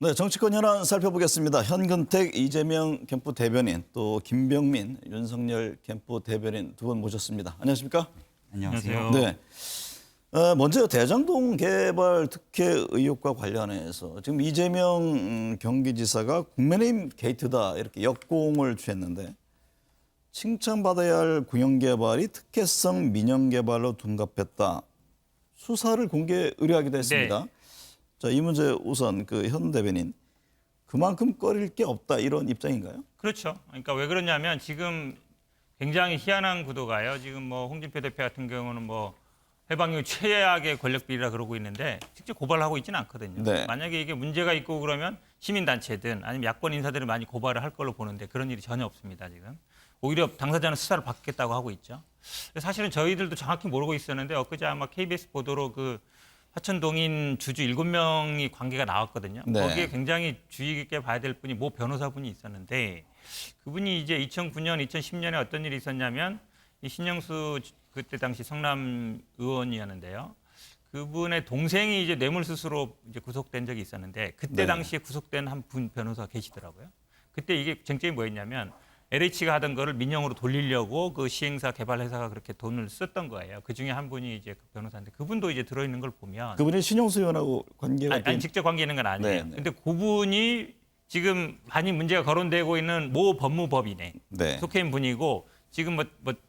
네, 정치권 현안 살펴보겠습니다. 현근택, 이재명 캠프 대변인, 또 김병민, 윤석열 캠프 대변인 두 분 모셨습니다. 안녕하십니까? 안녕하세요. 네. 먼저 대장동 개발 특혜 의혹과 관련해서 지금 이재명 경기지사가 국민의힘 게이트다 이렇게 역공을 취했는데 칭찬받아야 할 공영개발이 특혜성 민영개발로 둔갑했다. 수사를 공개 의뢰하기도 했습니다. 네. 자, 이 문제 우선 그 현 대변인 그만큼 꺼릴 게 없다 이런 입장인가요? 그렇죠. 그러니까 왜 그러냐면 지금 굉장히 희한한 구도가요. 지금 뭐 홍준표 대표 같은 경우는 뭐 해방 이후 최악의 권력 비리라 그러고 있는데 직접 고발을 하고 있지는 않거든요. 네. 만약에 이게 문제가 있고 그러면 시민단체든 아니면 야권 인사들이 많이 고발을 할 걸로 보는데 그런 일이 전혀 없습니다. 지금. 오히려 당사자는 수사를 받겠다고 하고 있죠. 사실은 저희들도 정확히 모르고 있었는데 엊그제 아마 KBS 보도로 그 화천동인 주주 7명이 관계가 나왔거든요. 네. 거기에 굉장히 주의 깊게 봐야 될 분이 모 변호사분이 있었는데 그분이 이제 2009년, 2010년에 어떤 일이 있었냐면 이 신영수 그때 당시 성남 의원이었는데요. 그분의 동생이 이제 뇌물수수로 이제 구속된 적이 있었는데 그때 네. 당시에 구속된 한 분 변호사가 계시더라고요. 그때 이게 쟁점이 뭐였냐면 LH가 하던 거를 민영으로 돌리려고 그 시행사 개발회사가 그렇게 돈을 썼던 거예요. 그 중에 한 분이 이제 그 변호사인데 그분도 이제 들어있는 걸 보면 그분이 신용수 의원하고 관계가 아니 직접 관계 있는 건 아니에요. 네, 네. 근데 그분이 지금 많이 문제가 거론되고 있는 모 법무법인에 네. 속해 있는 분이고 지금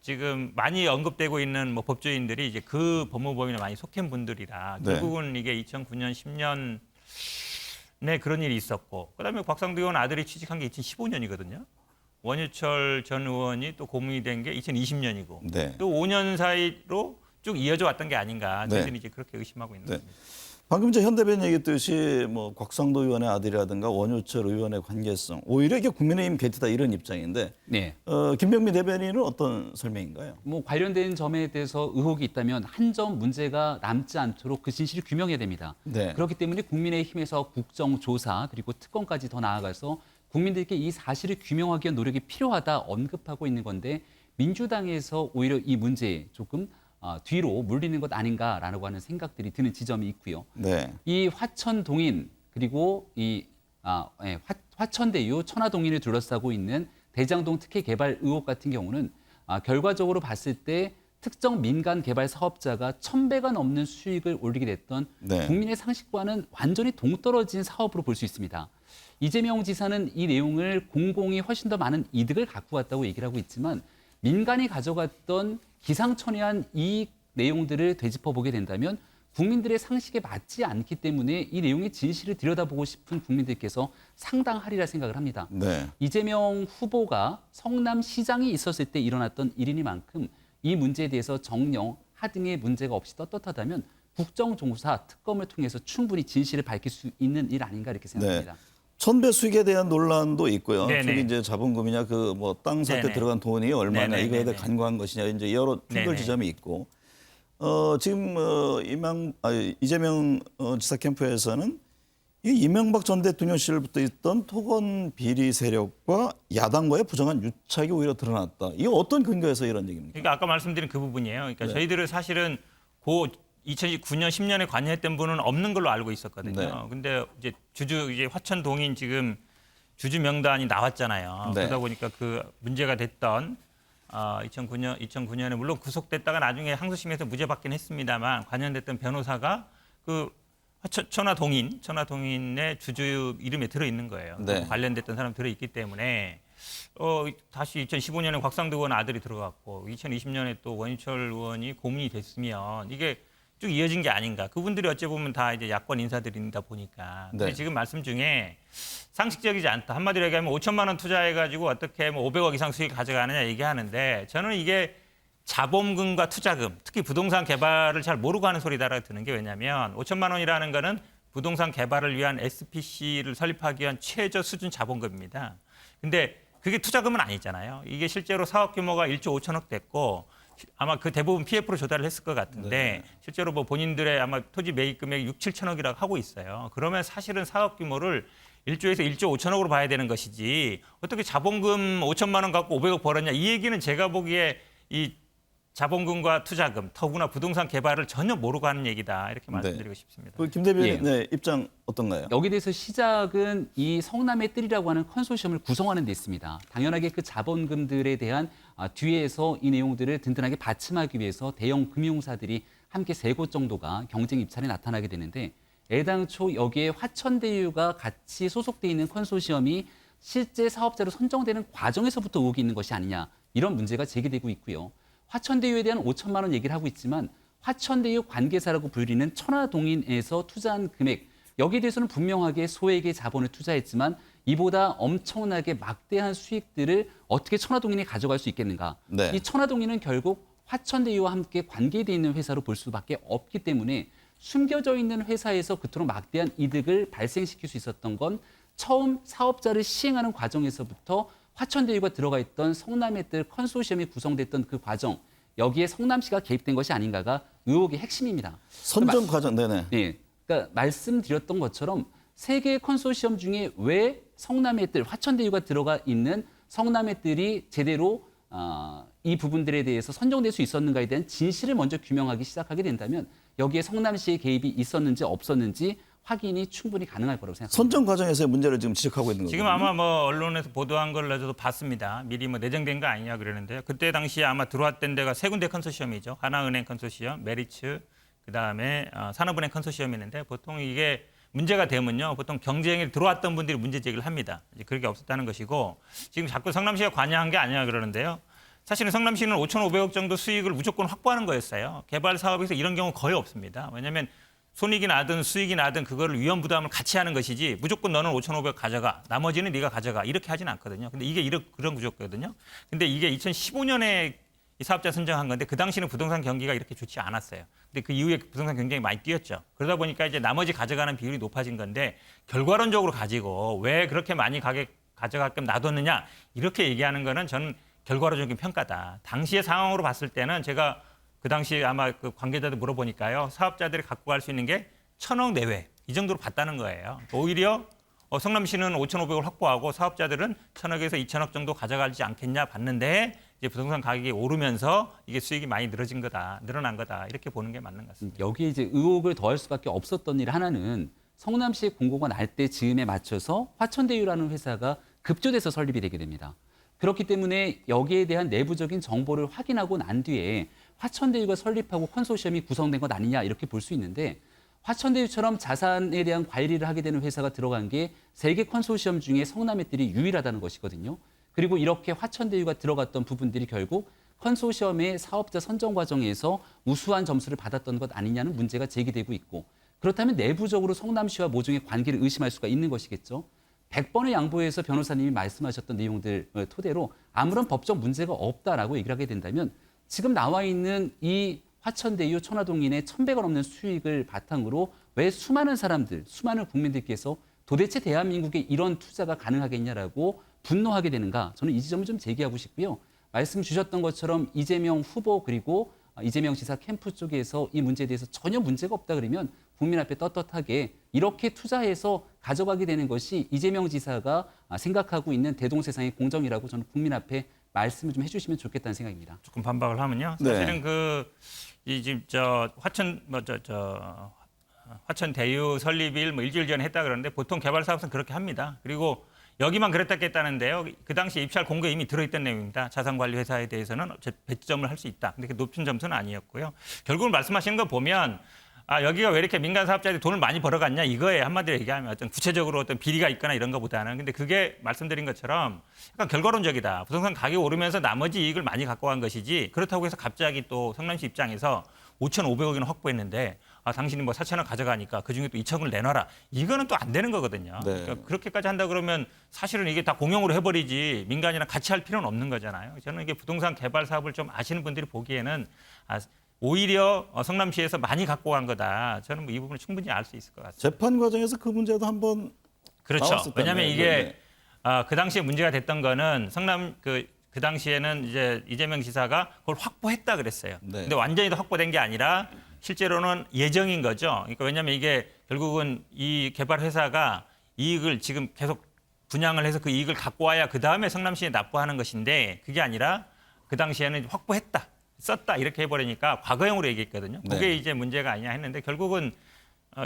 지금 많이 언급되고 있는 뭐 법조인들이 이제 그 법무법인에 많이 속해 있는 분들이라 네. 결국은 이게 2009년 10년에 그런 일이 있었고 그다음에 곽상도 의원 아들이 취직한 게 2015년이거든요. 원유철 전 의원이 또 고문이 된 게 2020년이고 네. 또 5년 사이로 쭉 이어져 왔던 게 아닌가 네. 저희들이 이제 그렇게 의심하고 있는 네. 겁니다. 방금 전 현 대변인 얘기했듯이 뭐 곽상도 의원의 아들이라든가 원유철 의원의 관계성 오히려 이게 국민의힘 게이트다 이런 입장인데 네. 김병민 대변인은 어떤 설명인가요? 뭐 관련된 점에 대해서 의혹이 있다면 한 점 문제가 남지 않도록 그 진실을 규명해야 됩니다. 네. 그렇기 때문에 국민의힘에서 국정조사 그리고 특검까지 더 나아가서 국민들께 이 사실을 규명하기 위한 노력이 필요하다 언급하고 있는 건데 민주당에서 오히려 이 문제에 조금 뒤로 물리는 것 아닌가라고 하는 생각들이 드는 지점이 있고요. 네. 이 화천동인 그리고 화천대유 천화동인을 둘러싸고 있는 대장동 특혜 개발 의혹 같은 경우는 결과적으로 봤을 때 특정 민간 개발 사업자가 1,000배가 넘는 수익을 올리게 됐던 네. 국민의 상식과는 완전히 동떨어진 사업으로 볼 수 있습니다. 이재명 지사는 이 내용을 공공이 훨씬 더 많은 이득을 갖고 왔다고 얘기를 하고 있지만 민간이 가져갔던 기상천외한 이익 내용들을 되짚어보게 된다면 국민들의 상식에 맞지 않기 때문에 이 내용의 진실을 들여다보고 싶은 국민들께서 상당하리라 생각을 합니다. 네. 이재명 후보가 성남시장이 있었을 때 일어났던 일이니만큼 이 문제에 대해서 정령, 하등의 문제가 없이 떳떳하다면 국정조사 특검을 통해서 충분히 진실을 밝힐 수 있는 일 아닌가 이렇게 생각합니다. 천배 수익에 대한 논란도 있고요. 네네. 저기 이제 자본금이냐 그 뭐 땅 살 때 네네. 들어간 돈이 얼마나 네네. 이거에 대해 네네. 간과한 것이냐 이제 여러 충돌 네네. 지점이 있고 지금 이재명 지사 캠프에서는 이 이명박 전 대통령 시절부터 있던 토건 비리 세력과 야당과의 부정한 유착이 오히려 드러났다. 이거 어떤 근거에서 이런 얘기입니까? 그러니까 아까 말씀드린 그 부분이에요. 그러니까 네. 저희들은 사실은 고 2009년 10년에 관여했던 분은 없는 걸로 알고 있었거든요. 네. 근데 이제 이제 화천동인 지금 주주 명단이 나왔잖아요. 네. 그러다 보니까 그 문제가 됐던 2009년에 물론 구속됐다가 나중에 항소심에서 무죄받긴 했습니다만 관련됐던 변호사가 그 천화동인의 주주 이름에 들어 있는 거예요. 네. 관련됐던 사람 들어 있기 때문에 다시 2015년에 곽상도 의원 아들이 들어갔고 2020년에 또 원유철 의원이 고문이 됐으면 이게 쭉 이어진 게 아닌가. 그분들이 어찌 보면 다 이제 야권 인사들이다 보니까. 근데 네. 지금 말씀 중에 상식적이지 않다. 한마디로 얘기하면 5천만 원 투자해가지고 어떻게 뭐 500억 이상 수익 가져가느냐 얘기하는데 저는 이게 자본금과 투자금, 특히 부동산 개발을 잘 모르고 하는 소리다라고 드는 게 왜냐면 5천만 원이라는 거는 부동산 개발을 위한 SPC를 설립하기 위한 최저 수준 자본금입니다. 근데 그게 투자금은 아니잖아요. 이게 실제로 사업 규모가 1조 5천억 됐고 아마 그 대부분 PF로 조달을 했을 것 같은데 네. 실제로 뭐 본인들의 아마 토지 매입 금액이 6, 7천억이라고 하고 있어요. 그러면 사실은 사업 규모를 1조에서 1조 5천억으로 봐야 되는 것이지 어떻게 자본금 5천만 원 갖고 500억 벌었냐 이 얘기는 제가 보기에 이 자본금과 투자금, 더구나 부동산 개발을 전혀 모르고 하는 얘기다. 이렇게 말씀드리고 싶습니다. 김 대변인 예. 네, 입장 어떤가요? 여기에 대해서 시작은 이 성남의 뜰이라고 하는 컨소시엄을 구성하는 데 있습니다. 당연하게 그 자본금들에 대한 뒤에서 이 내용들을 든든하게 받침하기 위해서 대형 금융사들이 함께 3곳 정도가 경쟁 입찰에 나타나게 되는데 애당초 여기에 화천대유가 같이 소속돼 있는 컨소시엄이 실제 사업자로 선정되는 과정에서부터 의혹이 있는 것이 아니냐 이런 문제가 제기되고 있고요. 화천대유에 대한 5천만 원 얘기를 하고 있지만 화천대유 관계사라고 불리는 천화동인에서 투자한 금액 여기에 대해서는 분명하게 소액의 자본을 투자했지만 이보다 엄청나게 막대한 수익들을 어떻게 천화동인이 가져갈 수 있겠는가. 네. 이 천화동인은 결국 화천대유와 함께 관계되어 있는 회사로 볼 수밖에 없기 때문에 숨겨져 있는 회사에서 그토록 막대한 이득을 발생시킬 수 있었던 건 처음 사업자를 시행하는 과정에서부터 화천대유가 들어가 있던 성남의 뜰 컨소시엄이 구성됐던 그 과정 여기에 성남시가 개입된 것이 아닌가가 의혹의 핵심입니다. 선정 과정 네네. 네, 그러니까 말씀드렸던 것처럼 세 개의 컨소시엄 중에 왜 성남의 뜰, 화천대유가 들어가 있는 성남의 뜰이 제대로 이 부분들에 대해서 선정될 수 있었는가에 대한 진실을 먼저 규명하기 시작하게 된다면 여기에 성남시의 개입이 있었는지 없었는지 확인이 충분히 가능할 거라고 생각합니다. 선정 과정에서의 문제를 지금 지적하고 있는 거죠. 지금 아마 뭐 언론에서 보도한 걸 저도 봤습니다. 미리 뭐 내정된 거 아니냐 그러는데요. 그때 당시에 아마 들어왔던 데가 3군데 컨소시엄이죠. 하나은행 컨소시엄, 메리츠, 그다음에 산업은행 컨소시엄이었는데 보통 이게 문제가 되면요. 보통 경쟁에 들어왔던 분들이 문제 제기를 합니다. 이제 그런 게 없었다는 것이고 지금 자꾸 성남시가 관여한 게 아니냐 그러는데요. 사실은 성남시는 5,500억 정도 수익을 무조건 확보하는 거였어요. 개발 사업에서 이런 경우 거의 없습니다. 왜냐하면 손익이 나든 수익이 나든 그거를 위험 부담을 같이 하는 것이지 무조건 너는 5,500 가져가 나머지는 네가 가져가 이렇게 하진 않거든요. 근데 이게 그런 구조거든요. 근데 이게 2015년에 이 사업자 선정한 건데 그 당시는 부동산 경기가 이렇게 좋지 않았어요. 근데 그 이후에 부동산 경쟁이 많이 뛰었죠. 그러다 보니까 이제 나머지 가져가는 비율이 높아진 건데 결과론적으로 가지고 왜 그렇게 많이 가져가게끔 놔뒀느냐 이렇게 얘기하는 거는 저는 결과론적인 평가다. 당시의 상황으로 봤을 때는 제가 그 당시 아마 그 관계자들 물어보니까요. 사업자들이 갖고 갈 수 있는 게 1,000억 내외 이 정도로 봤다는 거예요. 오히려 성남시는 5,500을 확보하고 사업자들은 1,000억에서 2,000억 정도 가져가지 않겠냐 봤는데 이제 부동산 가격이 오르면서 이게 수익이 많이 늘어난 거다. 이렇게 보는 게 맞는 것 같습니다. 여기에 이제 의혹을 더할 수밖에 없었던 일 하나는 성남시 공고가 날 때 즈음에 맞춰서 화천대유라는 회사가 급조돼서 설립이 되게 됩니다. 그렇기 때문에 여기에 대한 내부적인 정보를 확인하고 난 뒤에 화천대유가 설립하고 컨소시엄이 구성된 것 아니냐 이렇게 볼 수 있는데 화천대유처럼 자산에 대한 관리를 하게 되는 회사가 들어간 게 3개 컨소시엄 중에 성남의 뜰이 유일하다는 것이거든요. 그리고 이렇게 화천대유가 들어갔던 부분들이 결국 컨소시엄의 사업자 선정 과정에서 우수한 점수를 받았던 것 아니냐는 문제가 제기되고 있고 그렇다면 내부적으로 성남시와 모종의 관계를 의심할 수가 있는 것이겠죠. 100번의 양보해서 변호사님이 말씀하셨던 내용들 토대로 아무런 법적 문제가 없다라고 얘기를 하게 된다면 지금 나와 있는 이 화천대유 천화동인의 1,100원 넘는 수익을 바탕으로 왜 수많은 사람들, 수많은 국민들께서 도대체 대한민국에 이런 투자가 가능하겠냐라고 분노하게 되는가? 저는 이 지점을 좀 제기하고 싶고요. 말씀 주셨던 것처럼 이재명 후보 그리고 이재명 지사 캠프 쪽에서 이 문제에 대해서 전혀 문제가 없다 그러면 국민 앞에 떳떳하게 이렇게 투자해서 가져가게 되는 것이 이재명 지사가 생각하고 있는 대동세상의 공정이라고 저는 국민 앞에 말씀을 좀 해주시면 좋겠다는 생각입니다. 조금 반박을 하면요. 네. 사실은 지금 화천대유 설립일 일주일 전에 했다 그러는데 보통 개발 사업은 그렇게 합니다. 그리고 여기만 그랬다겠다는데요. 그 당시 입찰 공고에 이미 들어있던 내용입니다. 자산관리 회사에 대해서는 배점을 할 수 있다. 근데 그 높은 점수는 아니었고요. 결국은 말씀하시는 거 보면 여기가 왜 이렇게 민간 사업자들이 돈을 많이 벌어갔냐 이거에 한마디로 얘기하면 어떤 구체적으로 어떤 비리가 있거나 이런 것보다는 근데 그게 말씀드린 것처럼 약간 결과론적이다. 부동산 가격이 오르면서 나머지 이익을 많이 갖고 간 것이지 그렇다고 해서 갑자기 또 성남시 입장에서 5,500억이나 확보했는데 당신이 뭐 4,000원 가져가니까 그중에 또 2,000원을 내놔라. 이거는 또 안 되는 거거든요. 네. 그러니까 그렇게까지 한다 그러면 사실은 이게 다 공용으로 해버리지 민간이랑 같이 할 필요는 없는 거잖아요. 저는 이게 부동산 개발 사업을 좀 아시는 분들이 보기에는 오히려 성남시에서 많이 갖고 간 거다. 저는 뭐 이 부분을 충분히 알 수 있을 것 같습니다. 재판 과정에서 그 문제도 한번 그렇죠. 나왔을 왜냐하면 텐데. 이게 그 당시에 문제가 됐던 거는 성남 그 당시에는 이제 이재명 지사가 그걸 확보했다 그랬어요. 네. 근데 완전히 다 확보된 게 아니라 실제로는 예정인 거죠. 그러니까 왜냐하면 이게 결국은 이 개발 회사가 이익을 지금 계속 분양을 해서 그 이익을 갖고 와야 그 다음에 성남시에 납부하는 것인데 그게 아니라 그 당시에는 확보했다. 썼다 이렇게 해버리니까 과거형으로 얘기했거든요. 그게 네. 이제 문제가 아니냐 했는데 결국은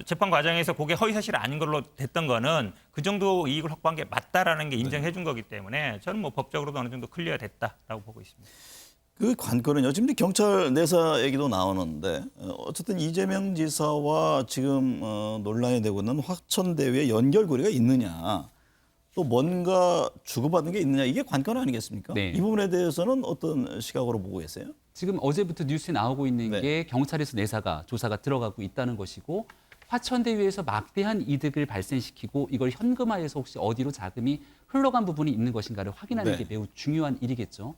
재판 과정에서 그게 허위 사실이 아닌 걸로 됐던 거는 그 정도 이익을 확보한 게 맞다라는 게 인정해 준 거기 때문에 저는 뭐 법적으로도 어느 정도 클리어 됐다라고 보고 있습니다. 그 관건은요. 지금 경찰 내사 얘기도 나오는데 어쨌든 이재명 지사와 지금 논란이 되고 있는 화천대유의 연결고리가 있느냐, 또 뭔가 주고받은 게 있느냐, 이게 관건 아니겠습니까? 네. 이 부분에 대해서는 어떤 시각으로 보고 계세요? 지금 어제부터 뉴스에 나오고 있는 네. 게 경찰에서 내사가 조사가 들어가고 있다는 것이고 화천대유에서 막대한 이득을 발생시키고 이걸 현금화해서 혹시 어디로 자금이 흘러간 부분이 있는 것인가를 확인하는 네. 게 매우 중요한 일이겠죠.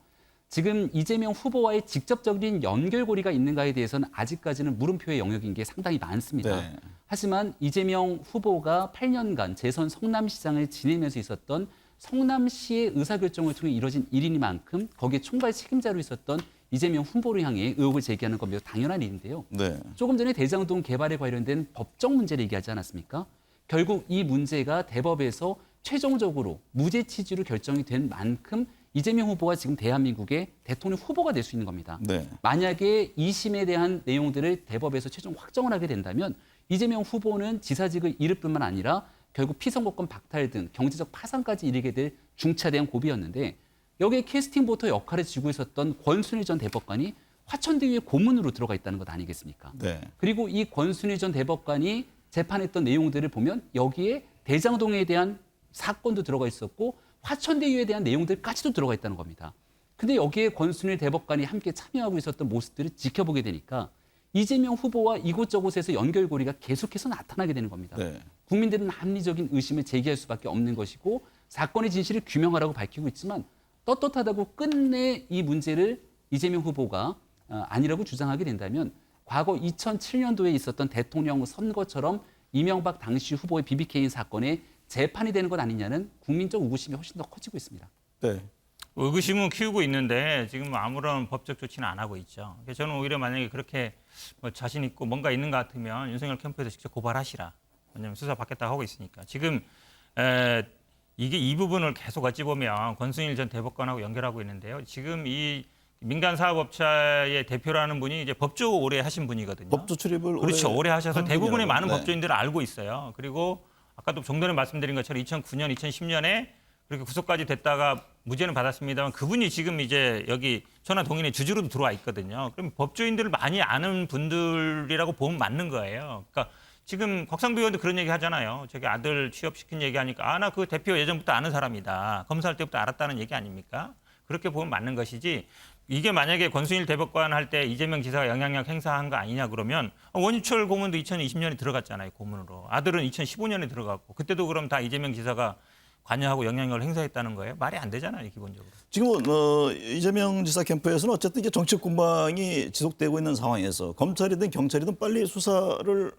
지금 이재명 후보와의 직접적인 연결고리가 있는가에 대해서는 아직까지는 물음표의 영역인 게 상당히 많습니다. 네. 하지만 이재명 후보가 8년간 재선 성남시장을 지내면서 있었던 성남시의 의사결정을 통해 이뤄진 일이니만큼 거기에 총괄 책임자로 있었던 이재명 후보를 향해 의혹을 제기하는 건 매우 당연한 일인데요. 네. 조금 전에 대장동 개발에 관련된 법적 문제를 얘기하지 않았습니까? 결국 이 문제가 대법에서 최종적으로 무죄 취지로 결정이 된 만큼 이재명 후보가 지금 대한민국의 대통령 후보가 될 수 있는 겁니다. 네. 만약에 2심에 대한 내용들을 대법에서 최종 확정을 하게 된다면 이재명 후보는 지사직을 잃을 뿐만 아니라 결국 피선거권 박탈 등 경제적 파산까지 이르게 될 중차대한 고비였는데 여기에 캐스팅 보터 역할을 쥐고 있었던 권순일 전 대법관이 화천대유의 고문으로 들어가 있다는 것 아니겠습니까? 네. 그리고 이 권순일 전 대법관이 재판했던 내용들을 보면 여기에 대장동에 대한 사건도 들어가 있었고 화천대유에 대한 내용들까지도 들어가 있다는 겁니다. 근데 여기에 권순일 대법관이 함께 참여하고 있었던 모습들을 지켜보게 되니까 이재명 후보와 이곳저곳에서 연결고리가 계속해서 나타나게 되는 겁니다. 네. 국민들은 합리적인 의심을 제기할 수밖에 없는 것이고 사건의 진실을 규명하라고 밝히고 있지만 떳떳하다고 끝내 이 문제를 이재명 후보가 아니라고 주장하게 된다면 과거 2007년도에 있었던 대통령 선거처럼 이명박 당시 후보의 BBK 사건에 재판이 되는 것 아니냐는 국민적 의구심이 훨씬 더 커지고 있습니다. 네. 의구심은 키우고 있는데 지금 아무런 법적 조치는 안 하고 있죠. 그래서 저는 오히려 만약에 그렇게 뭐 자신 있고 뭔가 있는 것 같으면 윤석열 캠프에서 직접 고발하시라. 왜냐하면 수사 받겠다고 하고 있으니까. 지금 이게 이 부분을 계속 어찌 보면 권순일 전 대법관하고 연결하고 있는데요. 지금 이 민간사업업체의 대표라는 분이 이제 법조 오래 하신 분이거든요. 법조 출입을 그렇죠. 오래 하셔서 한 대부분의 분이라고. 많은 네. 법조인들을 알고 있어요. 그리고 아까도 좀 전에 말씀드린 것처럼 2009년, 2010년에 그렇게 구속까지 됐다가 무죄는 받았습니다만 그분이 지금 이제 여기 천안 동인의 주주로도 들어와 있거든요. 그럼 법조인들을 많이 아는 분들이라고 보면 맞는 거예요. 그러니까 지금 곽상도 의원도 그런 얘기 하잖아요. 저기 아들 취업시킨 얘기하니까 나 그 대표 예전부터 아는 사람이다. 검사할 때부터 알았다는 얘기 아닙니까? 그렇게 보면 맞는 것이지 이게 만약에 권순일 대법관 할 때 이재명 지사가 영향력 행사한 거 아니냐 그러면 원유철 고문도 2020년에 들어갔잖아요. 고문으로. 아들은 2015년에 들어갔고 그때도 그럼 다 이재명 지사가 관여하고 영향력을 행사했다는 거예요? 말이 안 되잖아요. 기본적으로. 지금은 이재명 지사 캠프에서는 어쨌든 이제 정치 공방이 지속되고 있는 상황에서 검찰이든 경찰이든 빨리 수사를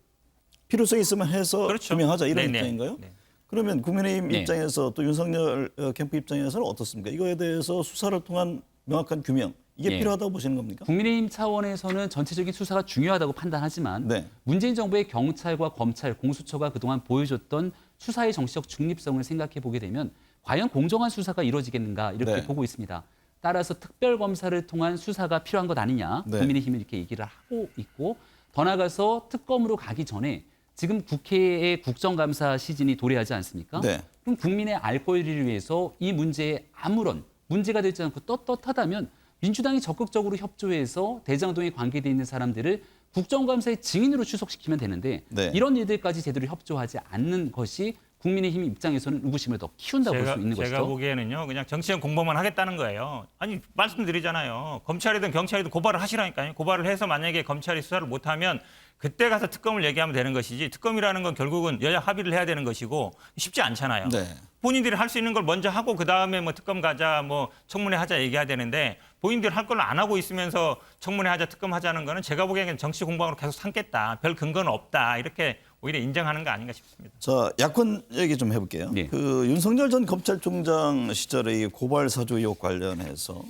필요성이 있으면 해서 그렇죠. 규명하자 이런 네네. 입장인가요? 네. 그러면 국민의힘 네. 입장에서 또 윤석열 캠프 입장에서는 어떻습니까? 이거에 대해서 수사를 통한 명확한 규명 이게 네. 필요하다고 보시는 겁니까? 국민의힘 차원에서는 전체적인 수사가 중요하다고 판단하지만 네. 문재인 정부의 경찰과 검찰, 공수처가 그동안 보여줬던 수사의 정치적 중립성을 생각해 보게 되면 과연 공정한 수사가 이루어지겠는가 이렇게 네. 보고 있습니다. 따라서 특별검사를 통한 수사가 필요한 것 아니냐 네. 국민의힘이 이렇게 얘기를 하고 있고 더 나아가서 특검으로 가기 전에 지금 국회의 국정감사 시즌이 도래하지 않습니까? 네. 그럼 국민의 알 권리를 위해서 이 문제에 아무런 문제가 되지 않고 떳떳하다면 민주당이 적극적으로 협조해서 대장동에 관계돼 있는 사람들을 국정감사의 증인으로 출석시키면 되는데 네. 이런 일들까지 제대로 협조하지 않는 것이 국민의힘 입장에서는 의구심을 더 키운다고 볼 수 있는 제가 것이죠. 보기에는요. 그냥 정치적 공범만 하겠다는 거예요. 아니 말씀드리잖아요. 검찰이든 경찰이든 고발을 하시라니까요. 고발을 해서 만약에 검찰이 수사를 못하면 그때 가서 특검을 얘기하면 되는 것이지 특검이라는 건 결국은 여야 합의를 해야 되는 것이고 쉽지 않잖아요. 네. 본인들이 할 수 있는 걸 먼저 하고 그다음에 뭐 특검 가자 뭐 청문회 하자 얘기해야 되는데 본인들이 할 걸 안 하고 있으면서 청문회 하자 특검 하자는 거는 제가 보기에는 정치 공방으로 계속 삼겠다. 별 근거는 없다. 이렇게 오히려 인정하는 거 아닌가 싶습니다. 자, 야권 얘기 좀 해볼게요. 네. 그 윤석열 전 검찰총장 시절의 이 고발 사주 의혹 관련해서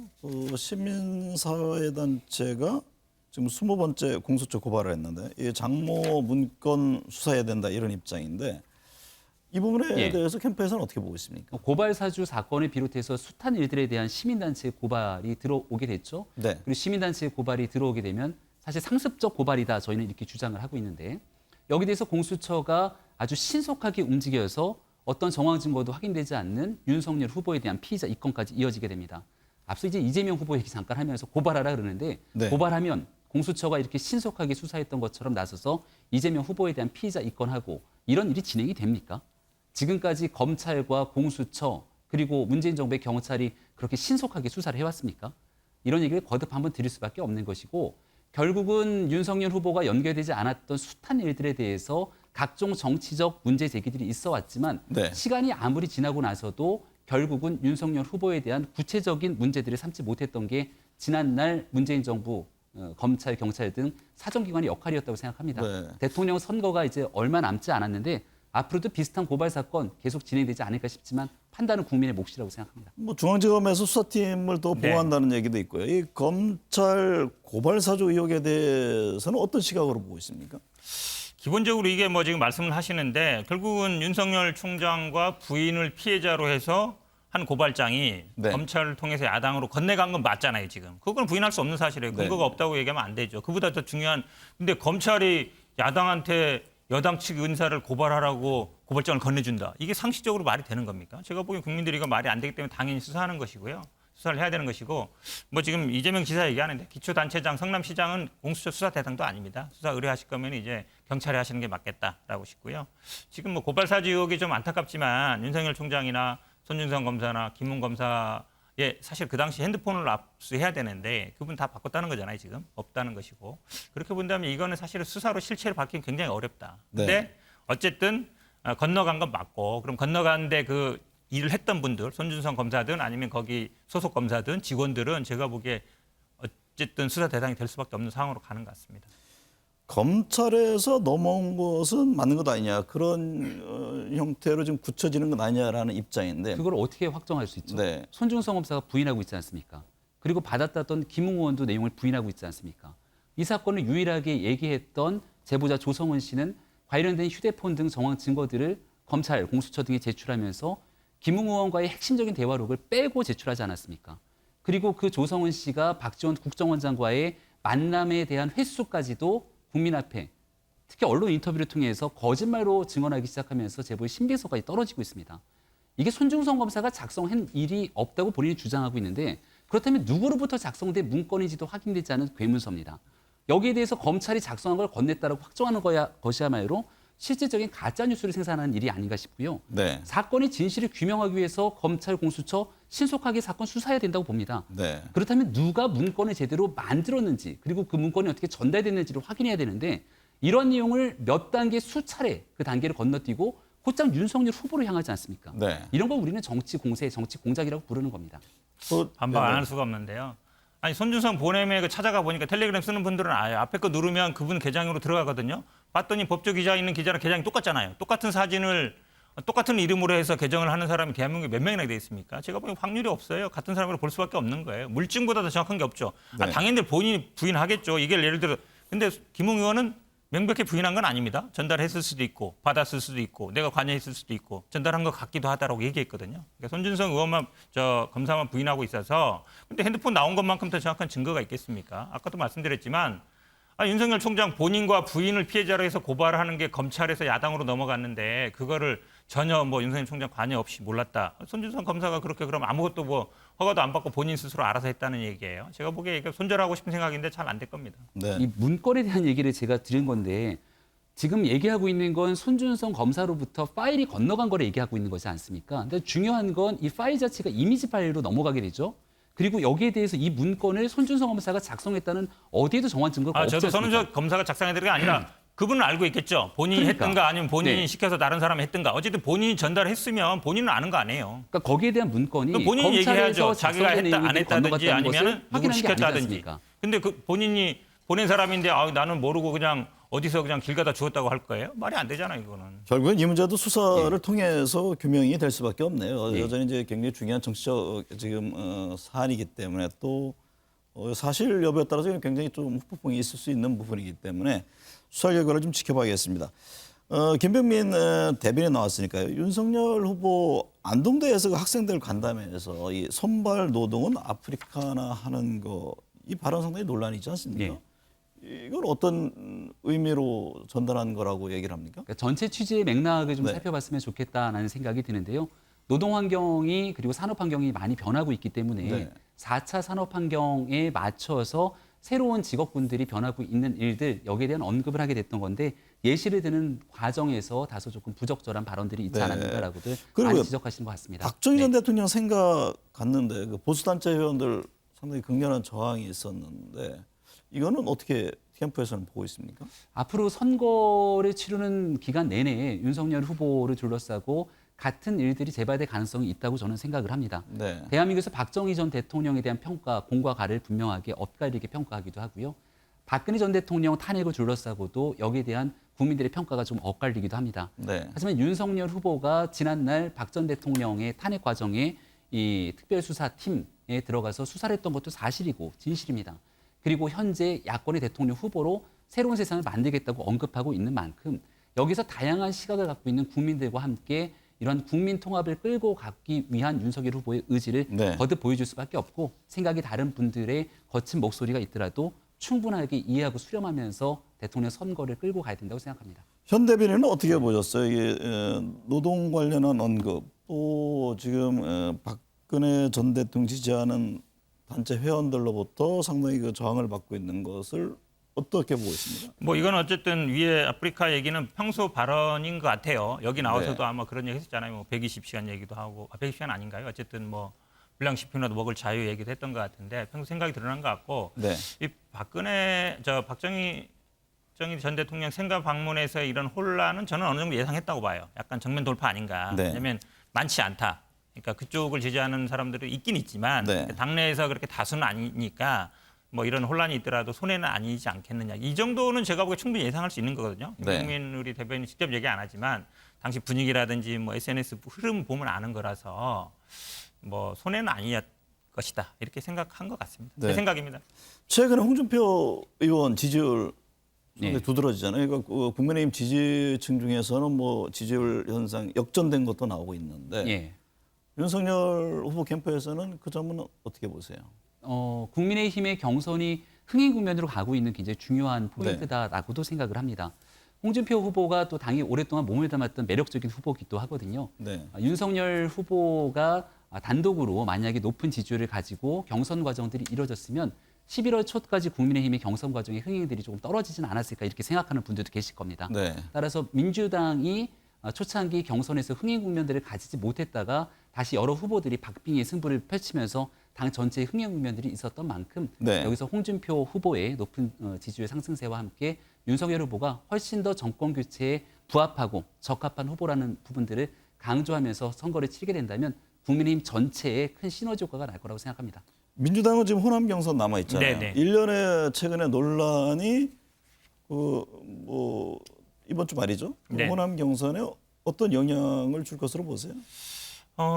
시민사회단체가 지금 20번째 공수처 고발을 했는데 이 장모 문건 수사해야 된다 이런 입장인데 이 부분에 예. 대해서 캠프에서는 어떻게 보고 있습니까? 고발 사주 사건을 비롯해서 숱한 일들에 대한 시민단체의 고발이 들어오게 됐죠. 네. 그리고 시민단체의 고발이 들어오게 되면 사실 상습적 고발이다 저희는 이렇게 주장을 하고 있는데 여기 대해서 공수처가 아주 신속하게 움직여서 어떤 정황 증거도 확인되지 않는 윤석열 후보에 대한 피의자 입건까지 이어지게 됩니다. 앞서 이제 이재명 후보 얘기 잠깐 하면서 고발하라 그러는데 네. 고발하면 공수처가 이렇게 신속하게 수사했던 것처럼 나서서 이재명 후보에 대한 피의자 입건하고 이런 일이 진행이 됩니까? 지금까지 검찰과 공수처 그리고 문재인 정부의 경찰이 그렇게 신속하게 수사를 해왔습니까? 이런 얘기를 거듭 한번 드릴 수밖에 없는 것이고 결국은 윤석열 후보가 연결되지 않았던 숱한 일들에 대해서 각종 정치적 문제 제기들이 있어 왔지만 네. 시간이 아무리 지나고 나서도 결국은 윤석열 후보에 대한 구체적인 문제들을 삼지 못했던 게 지난날 문재인 정부 검찰, 경찰 등 사정기관의 역할이었다고 생각합니다. 네. 대통령 선거가 이제 얼마 남지 않았는데 앞으로도 비슷한 고발 사건 계속 진행되지 않을까 싶지만 판단은 국민의 몫이라고 생각합니다. 뭐 중앙지검에서 수사팀을 더 네. 보호한다는 얘기도 있고요. 이 검찰 고발 사주 의혹에 대해서는 어떤 시각으로 보고 있습니까? 기본적으로 이게 뭐 지금 말씀을 하시는데 결국은 윤석열 총장과 부인을 피해자로 해서 한 고발장이 네. 검찰을 통해서 야당으로 건네간 건 맞잖아요, 지금. 그건 부인할 수 없는 사실이에요. 네. 근거가 없다고 얘기하면 안 되죠. 그보다 더 중요한 근데 검찰이 야당한테 여당 측 인사를 고발하라고 고발장을 건네준다. 이게 상식적으로 말이 되는 겁니까? 제가 보기엔 국민들이 이거 말이 안 되기 때문에 당연히 수사하는 것이고요. 수사를 해야 되는 것이고 뭐 지금 이재명 지사 얘기하는데 기초단체장 성남시장은 공수처 수사 대상도 아닙니다. 수사 의뢰하실 거면 이제 경찰에 하시는 게 맞겠다라고 싶고요. 지금 뭐 고발 사주 의혹이 좀 안타깝지만 윤석열 총장이나 손준성 검사나 김문 검사의 사실 그 당시 핸드폰을 압수해야 되는데 그분 다 바꿨다는 거잖아요. 지금 없다는 것이고 그렇게 본다면 이거는 사실 수사로 실체를 밝히기 굉장히 어렵다. 근데 네. 어쨌든 건너간 건 맞고 그럼 건너가는데 그 일을 했던 분들 손준성 검사든 아니면 거기 소속 검사든 직원들은 제가 보기에 어쨌든 수사 대상이 될 수밖에 없는 상황으로 가는 것 같습니다. 검찰에서 넘어온 것은 맞는 것 아니냐 그런 형태로 좀 굳혀지는 것 아니냐라는 입장인데 그걸 어떻게 확정할 수 있죠? 네. 손준성 검사가 부인하고 있지 않습니까? 그리고 받았다던 김웅 의원도 내용을 부인하고 있지 않습니까? 이 사건을 유일하게 얘기했던 제보자 조성은 씨는 관련된 휴대폰 등 정황 증거들을 검찰, 공수처 등에 제출하면서 김웅 의원과의 핵심적인 대화록을 빼고 제출하지 않았습니까? 그리고 그 조성은 씨가 박지원 국정원장과의 만남에 대한 횟수까지도 국민 앞에 특히 언론 인터뷰를 통해서 거짓말로 증언하기 시작하면서 제보의 신빙성까지 떨어지고 있습니다. 이게 손준성 검사가 작성한 일이 없다고 본인이 주장하고 있는데 그렇다면 누구로부터 작성된 문건인지도 확인되지 않은 괴문서입니다. 여기에 대해서 검찰이 작성한 걸 건넸다라고 확정하는 것이야말로 실질적인 가짜 뉴스를 생산하는 일이 아닌가 싶고요. 네. 사건의 진실을 규명하기 위해서 검찰, 공수처 신속하게 사건 수사해야 된다고 봅니다. 네. 그렇다면 누가 문건을 제대로 만들었는지 그리고 그 문건이 어떻게 전달됐는지를 확인해야 되는데 이런 내용을 몇 단계 수차례 그 단계를 건너뛰고 곧장 윤석열 후보로 향하지 않습니까? 네. 이런 걸 우리는 정치 공세, 정치 공작이라고 부르는 겁니다. 반박 네. 안 할 수가 없는데요. 아니 손준성 보냄에 그 찾아가 보니까 텔레그램 쓰는 분들은 앞에 거 누르면 그분 계정으로 들어가거든요. 봤더니 법조 기자 있는 기자랑 계정이 똑같잖아요. 똑같은 사진을 똑같은 이름으로 해서 계정을 하는 사람이 대한민국에 몇 명이나 돼 있습니까? 제가 보기엔 확률이 없어요. 같은 사람으로 볼 수밖에 없는 거예요. 물증보다 더 정확한 게 없죠. 네. 당연히 본인이 부인하겠죠. 이게 예를 들어 근데 김웅 의원은 명백히 부인한 건 아닙니다. 전달했을 수도 있고 받았을 수도 있고 내가 관여했을 수도 있고 전달한 것 같기도 하다라고 얘기했거든요. 그러니까 손준성 의원만 검사만 부인하고 있어서 근데 핸드폰 나온 것만큼 더 정확한 증거가 있겠습니까? 아까도 말씀드렸지만 윤석열 총장 본인과 부인을 피해자로 해서 고발하는 게 검찰에서 야당으로 넘어갔는데 그거를 전혀 뭐 윤석열 총장 관여 없이 몰랐다. 손준성 검사가 그렇게 그럼 아무것도 뭐 허가도 안 받고 본인 스스로 알아서 했다는 얘기예요. 제가 보기에 이거 손절하고 싶은 생각인데 잘 안 될 겁니다. 네. 이 문건에 대한 얘기를 제가 드린 건데 지금 얘기하고 있는 건 손준성 검사로부터 파일이 건너간 거를 얘기하고 있는 거지 않습니까? 근데 중요한 건 이 파일 자체가 이미지 파일로 넘어가게 되죠. 그리고 여기에 대해서 이 문건을 손준성 검사가 작성했다는 어디에도 정황 증거가 없지 저도 않습니까? 손준성 검사가 작성해드린 게 아니라 그분은 알고 있겠죠. 본인이 그러니까. 했든가 아니면 본인이 네. 시켜서 다른 사람이 했든가. 어쨌든 본인이 전달했으면 본인은 아는 거 아니에요. 그러니까 거기에 대한 문건이 그럼 본인이 얘기해야죠. 자기가 했다 안 했다든지 아니면 누구 시켰다든지. 근데 그 본인이 보낸 사람인데 나는 모르고 그냥 어디서 그냥 길 가다 주웠다고 할 거예요? 말이 안 되잖아요, 이거는. 결국엔 이 문제도 수사를 예. 통해서 규명이 될 수밖에 없네요. 예. 여전히 이제 굉장히 중요한 정치적 지금 사안이기 때문에 또 사실 여부에 따라서 굉장히 좀 후폭풍이 있을 수 있는 부분이기 때문에 수사 결과를 좀 지켜봐야겠습니다. 김병민 대변인 나왔으니까요. 윤석열 후보 안동대에서 그 학생들 간담회에서 이 선발 노동은 아프리카나 하는 거 이 발언 상당히 논란이 있지 않습니까? 이걸 어떤 의미로 전달한 거라고 얘기를 합니까? 그러니까 전체 취지의 맥락을 좀 네. 살펴봤으면 좋겠다는 생각이 드는데요. 노동 환경이 그리고 산업 환경이 많이 변하고 있기 때문에 네. 4차 산업 환경에 맞춰서 새로운 직업군들이 변하고 있는 일들 여기에 대한 언급을 하게 됐던 건데 예시를 드는 과정에서 다소 조금 부적절한 발언들이 있지 네. 않았는가라고들 그리고 많이 지적하시는 것 같습니다. 박정희 전 네. 대통령 생각 같는데 그 보수단체 회원들 상당히 극렬한 저항이 있었는데 이거는 어떻게 캠프에서는 보고 있습니까? 앞으로 선거를 치르는 기간 내내 윤석열 후보를 둘러싸고 같은 일들이 재발될 가능성이 있다고 저는 생각을 합니다. 네. 대한민국에서 박정희 전 대통령에 대한 평가, 공과 가를 분명하게 엇갈리게 평가하기도 하고요. 박근혜 전 대통령 탄핵을 둘러싸고도 여기에 대한 국민들의 평가가 좀 엇갈리기도 합니다. 네. 하지만 윤석열 후보가 지난날 박 전 대통령의 탄핵 과정에 이 특별수사팀에 들어가서 수사를 했던 것도 사실이고 진실입니다. 그리고 현재 야권의 대통령 후보로 새로운 세상을 만들겠다고 언급하고 있는 만큼 여기서 다양한 시각을 갖고 있는 국민들과 함께 이런 국민 통합을 끌고 가기 위한 윤석열 후보의 의지를 네. 거듭 보여줄 수밖에 없고 생각이 다른 분들의 거친 목소리가 있더라도 충분하게 이해하고 수렴하면서 대통령 선거를 끌고 가야 된다고 생각합니다. 현 대변인은 어떻게 보셨어요? 이게 노동 관련한 언급 또 지금 박근혜 전 대통령 지지하는 단체 회원들로부터 상당히 그 저항을 받고 있는 것을 어떻게 보고 있습니까? 뭐 이건 어쨌든 위에 아프리카 얘기는 평소 발언인 것 같아요. 여기 나와서도 네. 아마 그런 얘기 했었잖아요. 뭐 120시간 얘기도 하고 120시간 아닌가요? 어쨌든 뭐 불량식품이라도 먹을 자유 얘기도 했던 것 같은데 평소 생각이 드러난 것 같고 네. 이 박정희 전 대통령 생가 방문에서 이런 혼란은 저는 어느 정도 예상했다고 봐요. 약간 정면 돌파 아닌가. 네. 왜냐하면 많지 않다. 그러니까 그쪽을 지지하는 사람들이 있긴 있지만 네. 당내에서 그렇게 다수는 아니니까 뭐 이런 혼란이 있더라도 손해는 아니지 않겠느냐. 이 정도는 제가 보기에 충분히 예상할 수 있는 거거든요. 네. 김용민 우리 대변인 직접 얘기 안 하지만 당시 분위기라든지 뭐 SNS 흐름 보면 아는 거라서 뭐 손해는 아니었 것이다. 이렇게 생각한 것 같습니다. 네. 제 생각입니다. 최근에 홍준표 의원 지지율 상당히 네. 두드러지잖아요. 그러니까 국민의힘 지지층 중에서는 뭐 지지율 현상 역전된 것도 나오고 있는데 예. 윤석열 후보 캠프에서는 그 점은 어떻게 보세요? 국민의힘의 경선이 흥행 국면으로 가고 있는 굉장히 중요한 포인트다라고도 생각을 합니다. 홍준표 후보가 또 당이 오랫동안 몸을 담았던 매력적인 후보기도 하거든요. 네. 윤석열 후보가 단독으로 만약에 높은 지지율을 가지고 경선 과정들이 이루어졌으면 11월 초까지 국민의힘의 경선 과정의 흥행들이 조금 떨어지진 않았을까 이렇게 생각하는 분들도 계실 겁니다. 네. 따라서 민주당이 초창기 경선에서 흥행 국면들을 가지지 못했다가 다시 여러 후보들이 박빙의 승부를 펼치면서 당 전체의 흥행 국면들이 있었던 만큼 네. 여기서 홍준표 후보의 높은 지지율 상승세와 함께 윤석열 후보가 훨씬 더 정권 교체에 부합하고 적합한 후보라는 부분들을 강조하면서 선거를 치르게 된다면 국민의힘 전체에 큰 시너지 효과가 날 거라고 생각합니다. 민주당은 지금 호남 경선 남아 있잖아요. 네네. 일련의 최근에 논란이 뭐 이번 주 말이죠. 네. 호남 경선에 어떤 영향을 줄 것으로 보세요?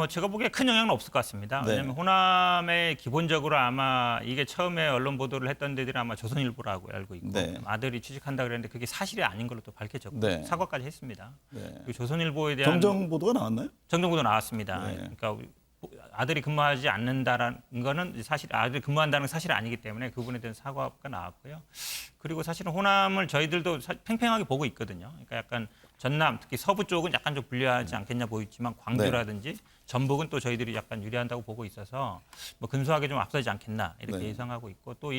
제가 보기에 큰 영향은 없을 것 같습니다. 네. 왜냐하면 호남에 기본적으로 아마 이게 처음에 언론 보도를 했던 데들이 아마 조선일보라고 알고 있고 네. 아들이 취직한다 그랬는데 그게 사실이 아닌 걸로 또 밝혀졌고 네. 사과까지 했습니다. 네. 그리고 조선일보에 대한 정정 보도가 나왔나요? 정정보도 나왔습니다. 네. 그러니까 아들이 근무하지 않는다라는 거는 사실 아들이 근무한다는 건 사실이 아니기 때문에 그 부분에 대한 사과가 나왔고요. 그리고 사실은 호남을 저희들도 팽팽하게 보고 있거든요. 그러니까 약간 전남 특히 서부 쪽은 약간 좀 불리하지 않겠냐 보이지만 광주라든지 전북은 또 저희들이 약간 유리한다고 보고 있어서 뭐 근소하게 좀 앞서지 않겠나 이렇게 네. 예상하고 있고 또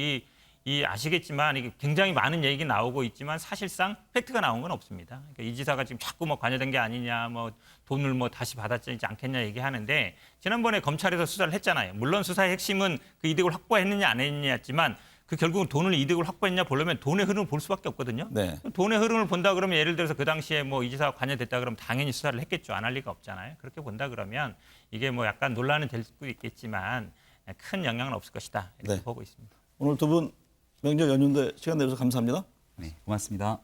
이 아시겠지만 이게 굉장히 많은 얘기 나오고 있지만 사실상 팩트가 나온 건 없습니다. 그러니까 이 지사가 지금 자꾸 뭐 관여된 게 아니냐, 뭐 돈을 뭐 다시 받았지 않겠냐 얘기하는데 지난번에 검찰에서 수사를 했잖아요. 물론 수사의 핵심은 그 이득을 확보했느냐 안 했느냐였지만 그 결국은 돈을 이득을 확보했냐 보려면 돈의 흐름을 볼 수밖에 없거든요. 네. 돈의 흐름을 본다 그러면 예를 들어서 그 당시에 뭐 이 지사가 관여됐다 그러면 당연히 수사를 했겠죠. 안 할 리가 없잖아요. 그렇게 본다 그러면 이게 뭐 약간 논란은 될 수도 있겠지만 큰 영향은 없을 것이다. 이렇게 네. 보고 있습니다. 오늘 두 분 명절 연휴인데 시간 내주셔서 감사합니다. 네, 고맙습니다.